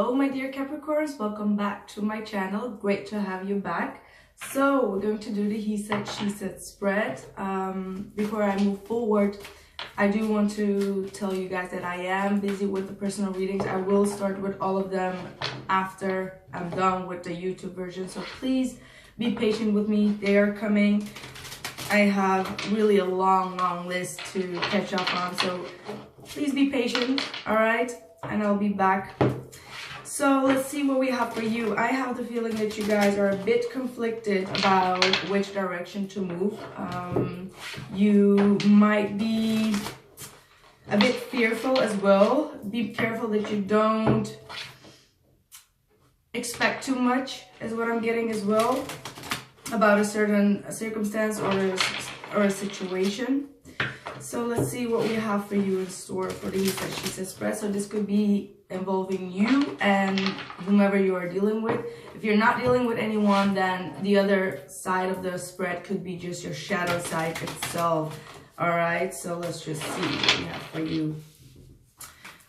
Hello my dear Capricorns, welcome back to my channel. Great to have you back. So we're going to do the he said she said spread. Before I move forward, I do want to tell you guys that I am busy with the personal readings. I will start with all of them after I'm done with the YouTube version, so please be patient with me. They are coming. I have really a long list to catch up on, so please be patient. All right, and I'll be back. So let's see what we have for you. I have the feeling that you guys are a bit conflicted about which direction to move. You might be a bit fearful as well. Be careful that you don't expect too much, is what I'm getting as well, about a certain circumstance or a situation. So let's see what we have for you in store for the he said she said spread. So this could be involving you and whomever you are dealing with. If you're not dealing with anyone, then the other side of the spread could be just your shadow side itself. All right, so let's just see what we have for you.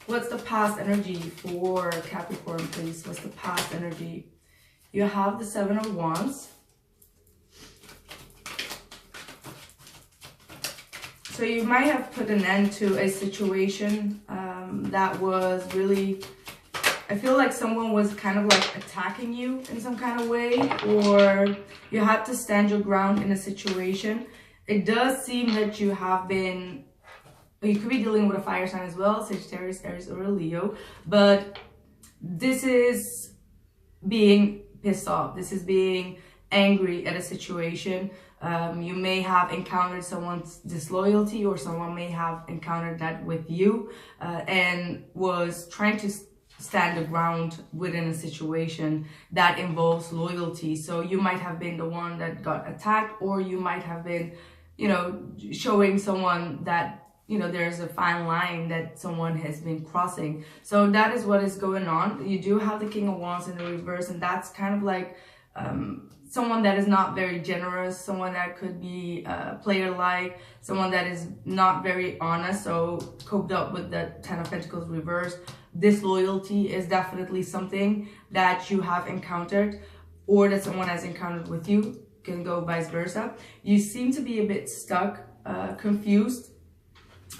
What's the past energy for Capricorn, please? What's the past energy? You have the 7 of Wands. So you might have put an end to a situation that was really, I feel like someone was kind of like attacking you in some kind of way, or you had to stand your ground in a situation. It does seem that you have been, you could be dealing with a fire sign as well, Sagittarius, Aries, or a Leo, but this is being pissed off. This is being angry at a situation. You may have encountered someone's disloyalty, or someone may have encountered that with you and was trying to stand the ground within a situation that involves loyalty. So you might have been the one that got attacked, or you might have been, you know, showing someone that, you know, there's a fine line that someone has been crossing. So that is what is going on. You do have the King of Wands in the reverse, and that's kind of like someone that is not very generous, someone that could be player-like, someone that is not very honest, so coped up with the 10 of Pentacles reversed. Disloyalty is definitely something that you have encountered, or that someone has encountered with you. Can go vice versa. You seem to be a bit stuck, confused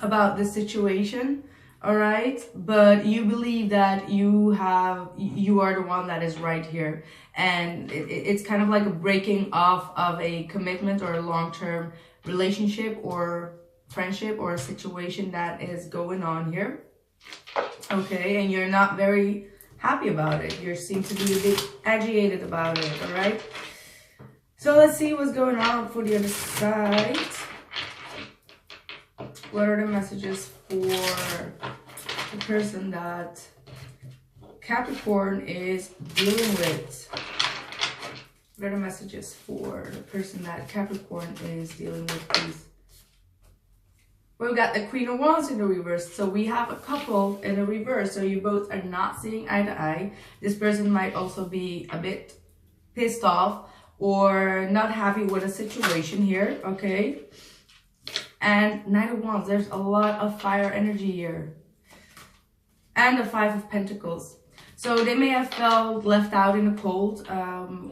about the situation. All right, but you believe that you are the one that is right here, and it's kind of like a breaking off of a commitment or a long-term relationship or friendship or a situation that is going on here. Okay, and you're not very happy about it. You seem to be a bit agitated about it. All right, so let's see what's going on for the other side. What are the messages for the person that Capricorn is dealing with? What are the messages for the person that Capricorn is dealing with, please? We've got the Queen of Wands in the reverse. So we have a couple in the reverse. So you both are not seeing eye to eye. This person might also be a bit pissed off or not happy with a situation here, okay? And Knight of Wands, there's a lot of fire energy here. And the 5 of Pentacles. So they may have felt left out in the cold,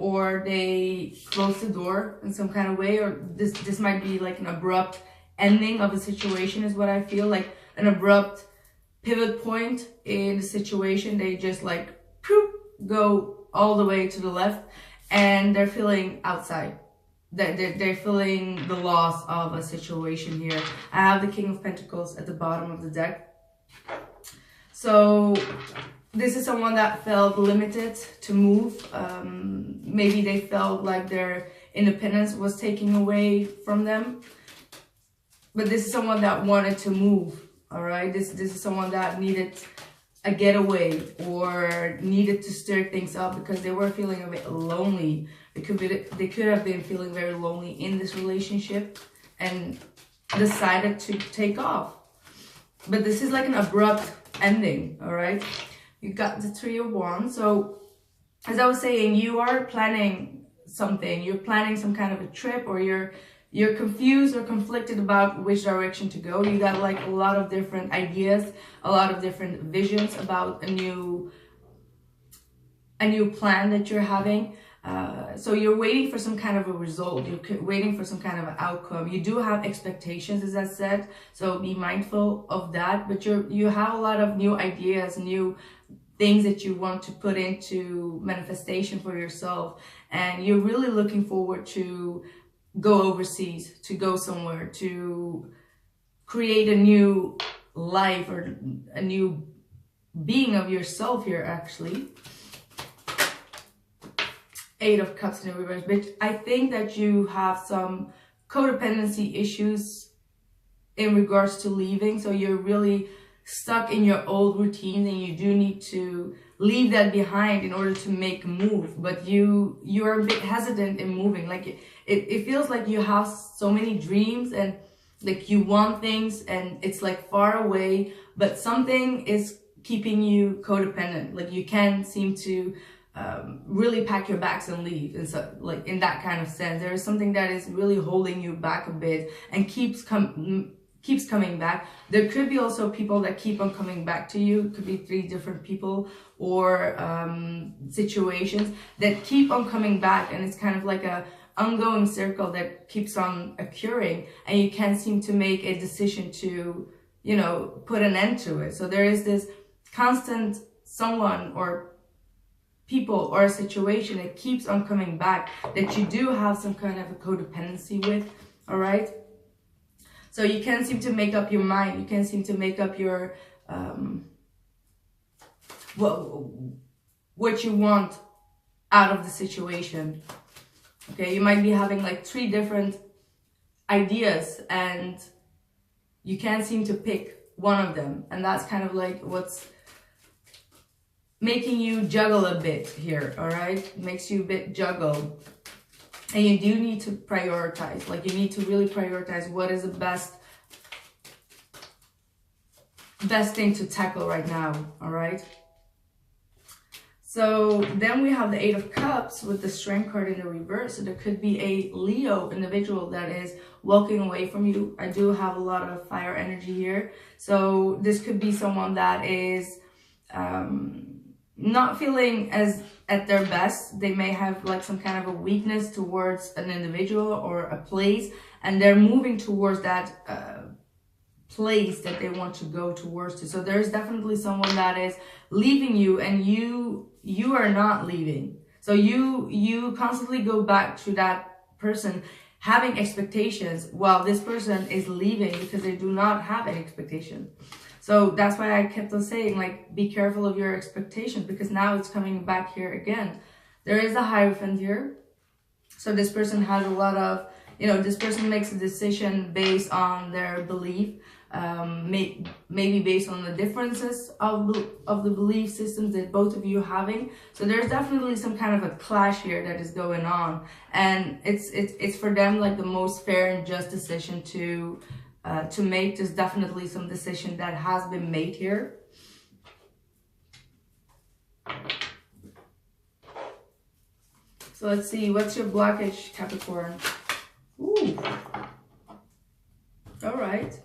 or they closed the door in some kind of way, or this might be like an abrupt ending of a situation, is what I feel, like an abrupt pivot point in the situation. They just like poof, go all the way to the left, and they're feeling outside. They're feeling the loss of a situation here. I have the King of Pentacles at the bottom of the deck. So this is someone that felt limited to move. Maybe they felt like their independence was taken away from them. But this is someone that wanted to move, all right? This is someone that needed a getaway or needed to stir things up because they were feeling a bit lonely. They could have been feeling very lonely in this relationship and decided to take off. But this is like an abrupt ending, all right? You got the 3 of Wands. So as I was saying, you are planning something. You're planning some kind of a trip, or you're confused or conflicted about which direction to go. You got like a lot of different ideas, a lot of different visions about a new a new plan that you're having. So you're waiting for some kind of a result. You're waiting for some kind of an outcome. You do have expectations, as I said, so be mindful of that. But you have a lot of new ideas, new things that you want to put into manifestation for yourself. And you're really looking forward to go overseas, to go somewhere, to create a new life or a new being of yourself here, actually. 8 of Cups in the reverse. But I think that you have some codependency issues in regards to leaving. So you're really stuck in your old routine, and you do need to leave that behind in order to make a move. But you are a bit hesitant in moving. Like it feels like you have so many dreams, and like you want things, and it's like far away, but something is keeping you codependent. Like you can't seem to really pack your bags and leave. And so, like, in that kind of sense, there is something that is really holding you back a bit and keeps coming back. There could be also people that keep on coming back to you. It could be 3 different people or situations that keep on coming back, and it's kind of like a ongoing circle that keeps on occurring, and you can't seem to make a decision to, you know, put an end to it. So there is this constant someone or people or a situation that keeps on coming back that you do have some kind of a codependency with. All right, so you can't seem to make up your mind. You can't seem to make up your what you want out of the situation. Okay, you might be having like 3 different ideas and you can't seem to pick one of them, and that's kind of like what's making you juggle a bit here. All right, makes you a bit juggle, and you do need to prioritize. Like you need to really prioritize what is the best thing to tackle right now. All right, so then we have the 8 of Cups with the Strength card in the reverse. So there could be a Leo individual that is walking away from you. I do have a lot of fire energy here, so this could be someone that is not feeling as at their best. They may have like some kind of a weakness towards an individual or a place, and they're moving towards that place that they want to go towards. So there's definitely someone that is leaving you, and you are not leaving. So you constantly go back to that person having expectations, while this person is leaving because they do not have an expectation. So that's why I kept on saying, like, be careful of your expectations, because now it's coming back here again. There is a Hierophant here. So this person has a lot of, you know, this person makes a decision based on their belief, maybe based on the differences of the belief systems that both of you are having. So there's definitely some kind of a clash here that is going on. And it's for them like the most fair and just decision to make. There's definitely some decision that has been made here. So let's see, what's your blockage, Capricorn? Ooh. All right.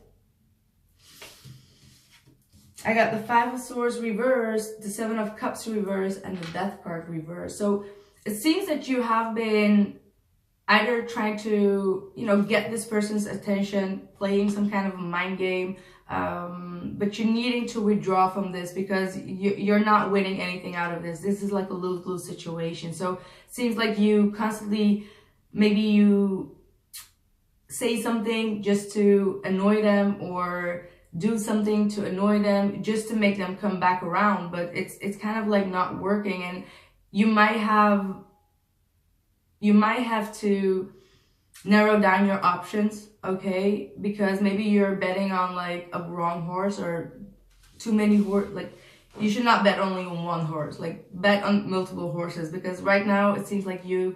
I got the 5 of Swords reversed, the 7 of Cups reversed, and the Death card reversed. So it seems that you have been either trying to, you know, get this person's attention, playing some kind of a mind game, but you're needing to withdraw from this because you're not winning anything out of this. This is like a lose-lose situation. So it seems like you constantly, maybe you say something just to annoy them, or do something to annoy them just to make them come back around, but it's kind of like not working, and you might have to narrow down your options, okay? Because maybe you're betting on like a wrong horse or too many horse. Like you should not bet only on one horse. Like bet on multiple horses, because right now it seems like you're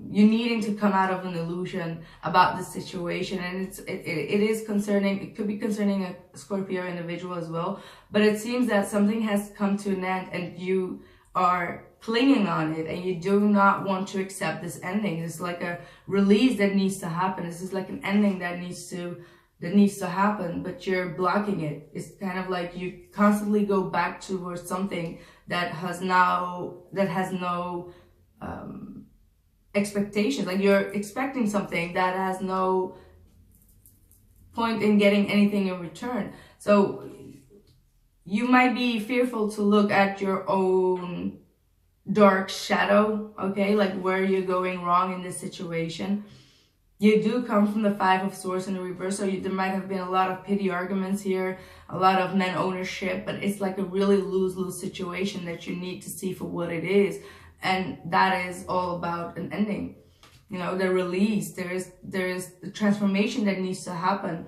needing to come out of an illusion about the situation, and it is concerning. It could be concerning a Scorpio individual as well, but it seems that something has come to an end and you are clinging on it, and you do not want to accept this ending. It's like a release that needs to happen. This is like an ending that needs to happen, but you're blocking it. It's kind of like you constantly go back towards something that has no expectations. Like you're expecting something that has no point in getting anything in return. So you might be fearful to look at your own dark shadow, okay, like where you're going wrong in this situation. You do come from the 5 of Swords in the reverse, so there might have been a lot of pity arguments here, a lot of men ownership, but it's like a really lose-lose situation that you need to see for what it is. And that is all about an ending, you know, the release. There's the transformation that needs to happen.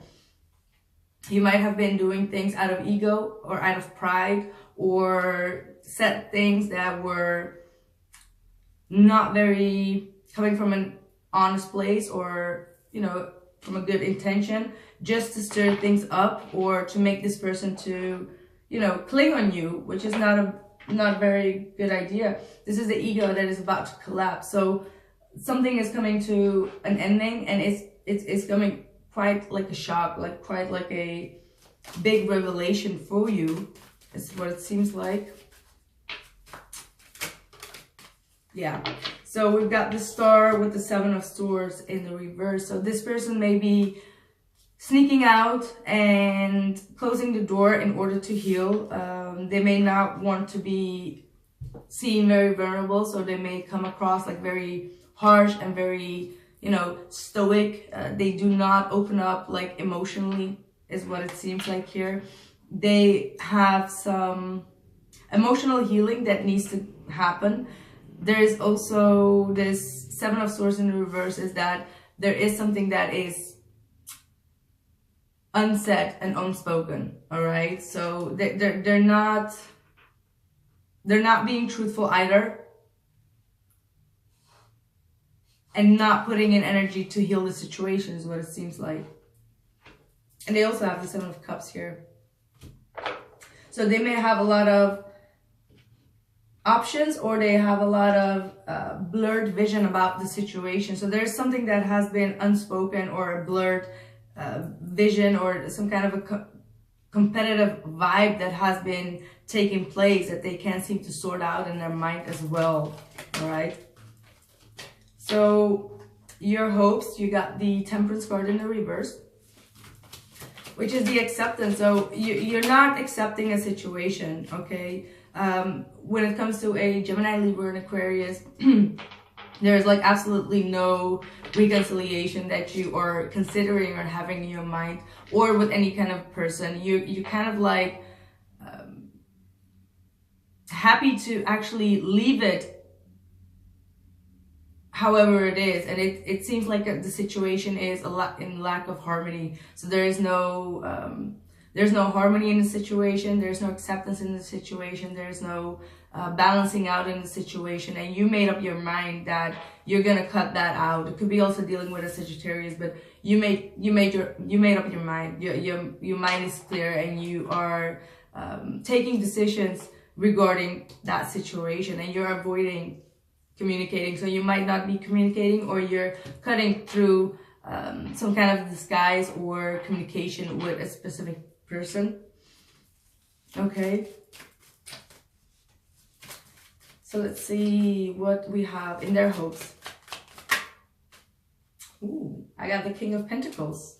You might have been doing things out of ego or out of pride, or said things that were not very coming from an honest place, or, you know, from a good intention, just to stir things up or to make this person to, you know, cling on you, which is not a very good idea. This is the ego that is about to collapse. So something is coming to an ending, and it's coming quite like a shock, like quite like a big revelation for you. Is what it seems like. Yeah. So we've got the Star with the 7 of Swords in the reverse. So this person may be sneaking out and closing the door in order to heal. They may not want to be seen very vulnerable, so they may come across like very harsh and very, you know, stoic. They do not open up like emotionally, is what it seems like here. They have some emotional healing that needs to happen. There is also this 7 of Swords in the reverse, is that there is something that is unsaid and unspoken. All right, so they're not being truthful either, and not putting in energy to heal the situation is what it seems like. And they also have the 7 of Cups here. So they may have a lot of options, or they have a lot of blurred vision about the situation. So there's something that has been unspoken, or a blurred vision, or some kind of a competitive vibe that has been taking place that they can't seem to sort out in their mind as well. All right. So your hopes, you got the Temperance card in the reverse, which is the acceptance. So you're not accepting a situation, okay? When it comes to a Gemini, Libra, and Aquarius, there's like absolutely no reconciliation that you are considering or having in your mind, or with any kind of person. You kind of like happy to actually leave it however it is, and it seems like the situation is a lot in lack of harmony. So there's no harmony in the situation, there's no acceptance in the situation, there's no balancing out in the situation, and you made up your mind that you're gonna cut that out. It could be also dealing with a Sagittarius, but you made up your mind. Your mind is clear, and you are taking decisions regarding that situation, and you're avoiding communicating. So you might not be communicating, or you're cutting through some kind of disguise or communication with a specific person. Okay. So let's see what we have in their hopes. Ooh, I got the King of Pentacles.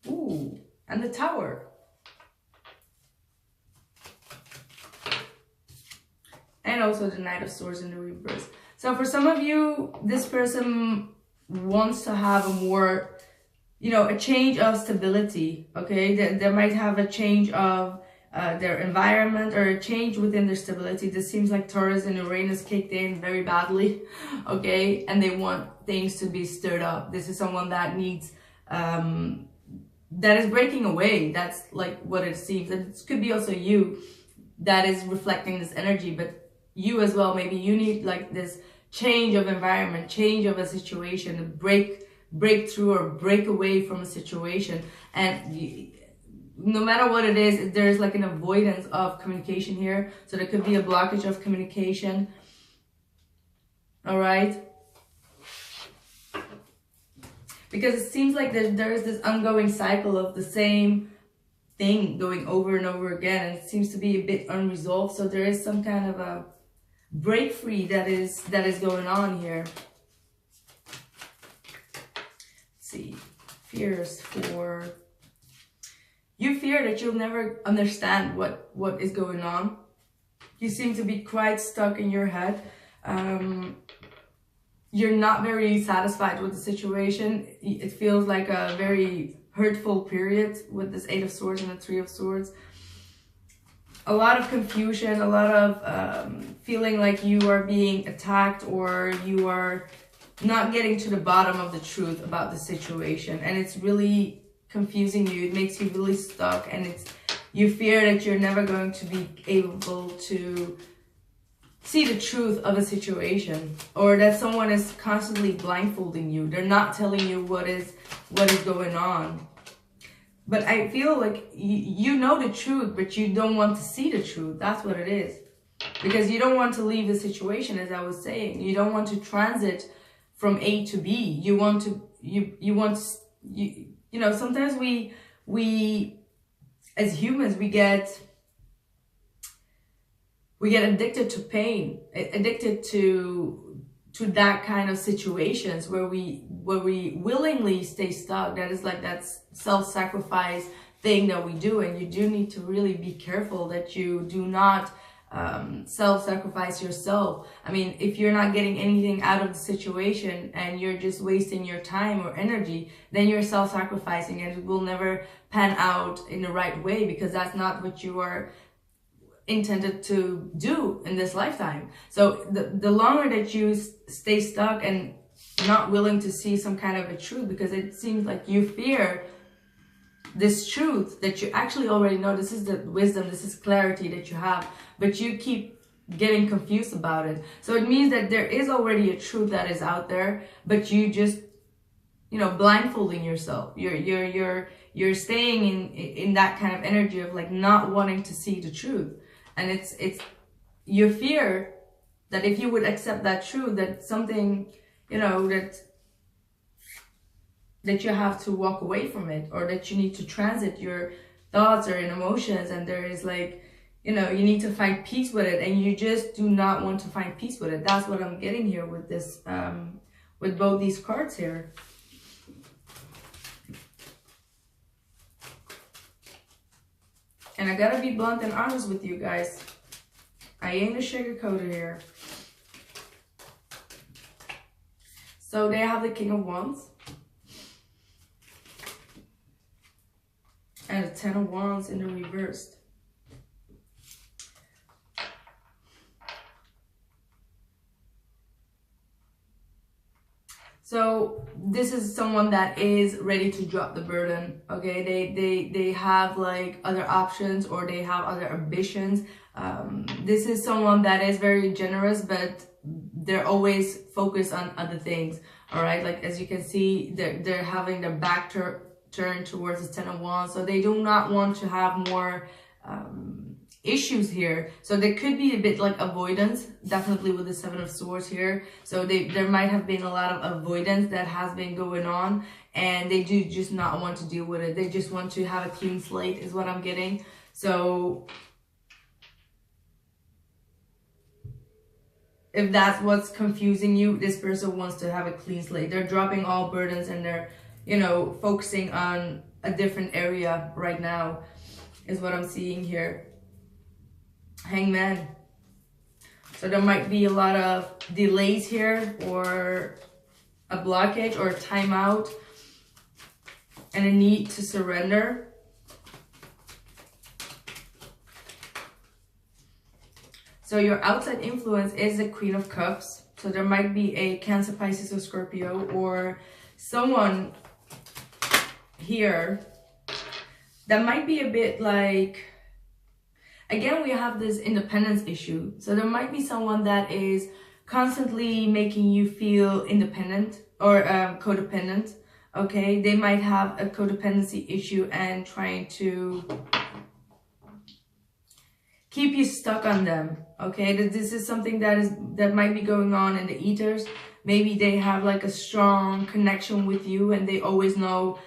Ooh, and the Tower. And also the Knight of Swords in the reverse. So for some of you, this person wants to have a more, you know, a change of stability, okay? They might have a change of their environment, or a change within their stability. This seems like Taurus and Uranus kicked in very badly, okay? And they want things to be stirred up. This is someone that needs, that is breaking away. That's like what it seems. And it could be also you that is reflecting this energy, but you as well, maybe you need like this change of environment, change of a situation, break through or break away from a situation. And no matter what it is, there's like an avoidance of communication here. So there could be a blockage of communication. All right. Because it seems like there is this ongoing cycle of the same thing going over and over again, and it seems to be a bit unresolved. So there is some kind of a break free that is going on here. Let's see, fears for you. Fear that you'll never understand what is going on. You seem to be quite stuck in your head. You're not very satisfied with the situation. It feels like a very hurtful period with this 8 of Swords and the 3 of Swords. A lot of confusion, a lot of feeling like you are being attacked, or you are not getting to the bottom of the truth about the situation. And it's really confusing you. It makes you really stuck, and you fear that you're never going to be able to see the truth of a situation, or that someone is constantly blindfolding you. They're not telling you what is going on. But I feel like you know the truth, but you don't want to see the truth. That's what it is. Because you don't want to leave the situation, as I was saying. You don't want to transit from A to B. You want to, you know, sometimes we as humans, we get addicted to pain, addicted to that kind of situations where we willingly stay stuck. That is like that self-sacrifice thing that we do, and you do need to really be careful that you do not self-sacrifice yourself. I mean, if you're not getting anything out of the situation and you're just wasting your time or energy, then you're self-sacrificing, and it will never pan out in the right way, because that's not what you are intended to do in this lifetime. So the longer that you stay stuck and not willing to see some kind of a truth, because it seems like you fear this truth that you actually already know. This is the wisdom, this is clarity that you have, but you keep getting confused about it. So it means that there is already a truth that is out there, but you just, you know, blindfolding yourself. You're staying in that kind of energy of like not wanting to see the truth. And it's your fear that if you would accept that truth, that something, you know, that you have to walk away from it, or that you need to transit your thoughts or emotions, and there is like, you know, you need to find peace with it, and you just do not want to find peace with it. That's what I'm getting here with this, with both these cards here. And I gotta be blunt and honest with you guys. I ain't a sugarcoater here. So they have the King of Wands. And the 10 of Wands in the reversed. So this is someone that is ready to drop the burden, okay? They have like other options, or they have other ambitions. This is someone that is very generous, but they're always focused on other things, all right? Like, as you can see, they're having their back turn towards the 10 of Wands. So they do not want to have more issues here. So there could be a bit like avoidance, definitely with the 7 of Swords here. So there might have been a lot of avoidance that has been going on, and they do just not want to deal with it. They just want to have a clean slate is what I'm getting. So if that's what's confusing you, this person wants to have a clean slate. They're dropping all burdens, and they're, you know, focusing on a different area right now is what I'm seeing here. Hangman. So there might be a lot of delays here, or a blockage, or a timeout, and a need to surrender. So your outside influence is the Queen of Cups. So there might be a Cancer, Pisces, or Scorpio, or someone here that might be a bit like, again, we have this independence issue. So there might be someone that is constantly making you feel independent, or codependent, okay? They might have a codependency issue and trying to keep you stuck on them, okay? This is something that might be going on in the ethers. Maybe they have like a strong connection with you, and they always know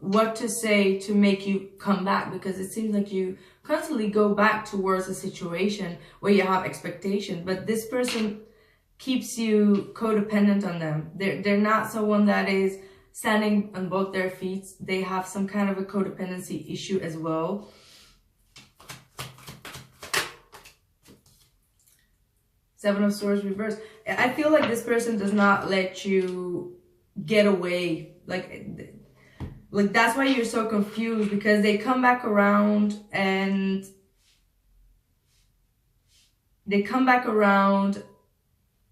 what to say to make you come back, because it seems like you constantly go back towards a situation where you have expectation, but this person keeps you codependent on them. They're not someone that is standing on both their feet. They have some kind of a codependency issue as well. Seven of Swords reversed. I feel like this person does not let you get away. Like that's why you're so confused, because they come back around and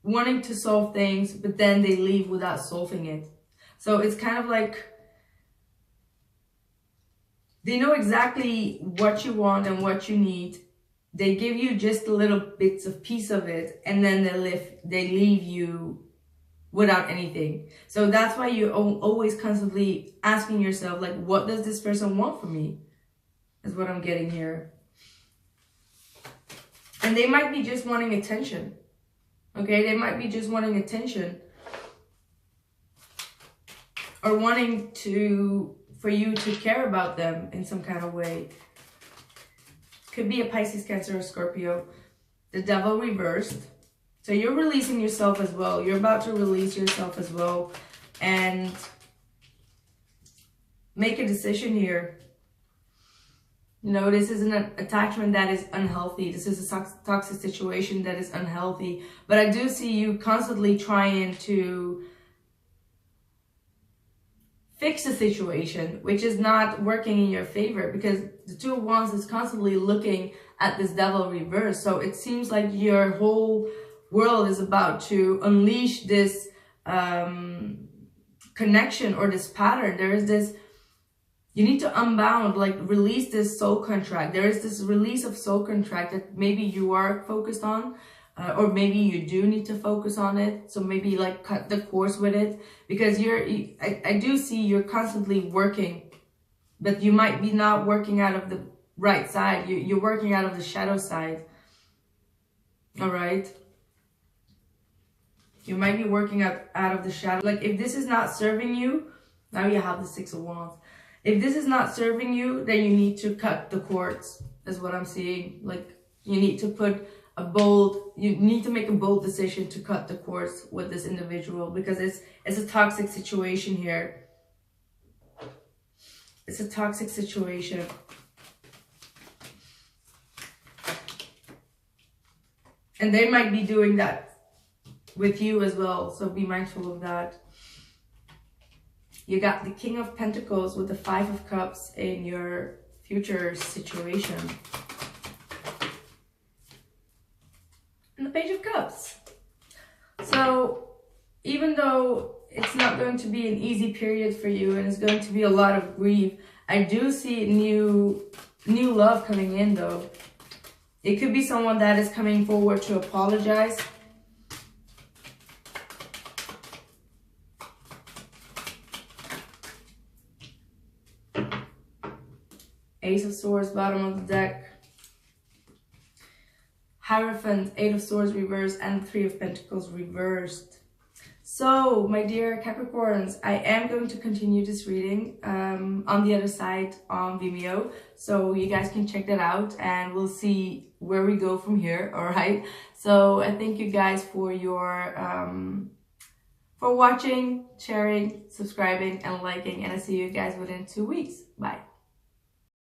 wanting to solve things, but then they leave without solving it. So it's kind of like they know exactly what you want and what you need. They give you just a little bits of piece of it, and then they leave you without anything. So that's why you're always constantly asking yourself, like, what does this person want from me? Is what I'm getting here. And they might be just wanting attention. Okay, they might be just wanting attention. Or wanting for you to care about them in some kind of way. Could be a Pisces, Cancer, or Scorpio. The Devil reversed. So you're releasing yourself as well. You're about to release yourself as well. And make a decision here. You know, this is an attachment that is unhealthy. This is a toxic situation that is unhealthy. But I do see you constantly trying to fix the situation, which is not working in your favor, because the Two of Wands is constantly looking at this Devil reverse. So it seems like your whole world is about to unleash this connection or this pattern. There is this, you need to unbound, like release this soul contract. There is this release of soul contract that maybe you are focused on, or maybe you do need to focus on it. So maybe like cut the course with it, because I do see you're constantly working, but you might be not working out of the right side. You're working out of the shadow side. All right. You might be working out of the shadow. Like if this is not serving you, now you have the Six of Wands. If this is not serving you, then you need to cut the cords, is what I'm seeing. Like you need to you need to make a bold decision to cut the cords with this individual, because it's a toxic situation here. It's a toxic situation. And they might be doing that with you as well, so be mindful of that. You got the King of Pentacles with the Five of Cups in your future situation. And the Page of Cups. So even though it's not going to be an easy period for you and it's going to be a lot of grief, I do see new love coming in though. It could be someone that is coming forward to apologize. Ace of Swords, bottom of the deck. Hierophant, Eight of Swords reversed, and Three of Pentacles reversed. So, my dear Capricorns, I am going to continue this reading on the other side on Vimeo. So you guys can check that out and we'll see where we go from here, alright? So I thank you guys for your for watching, sharing, subscribing, and liking. And I see you guys within 2 weeks. Bye.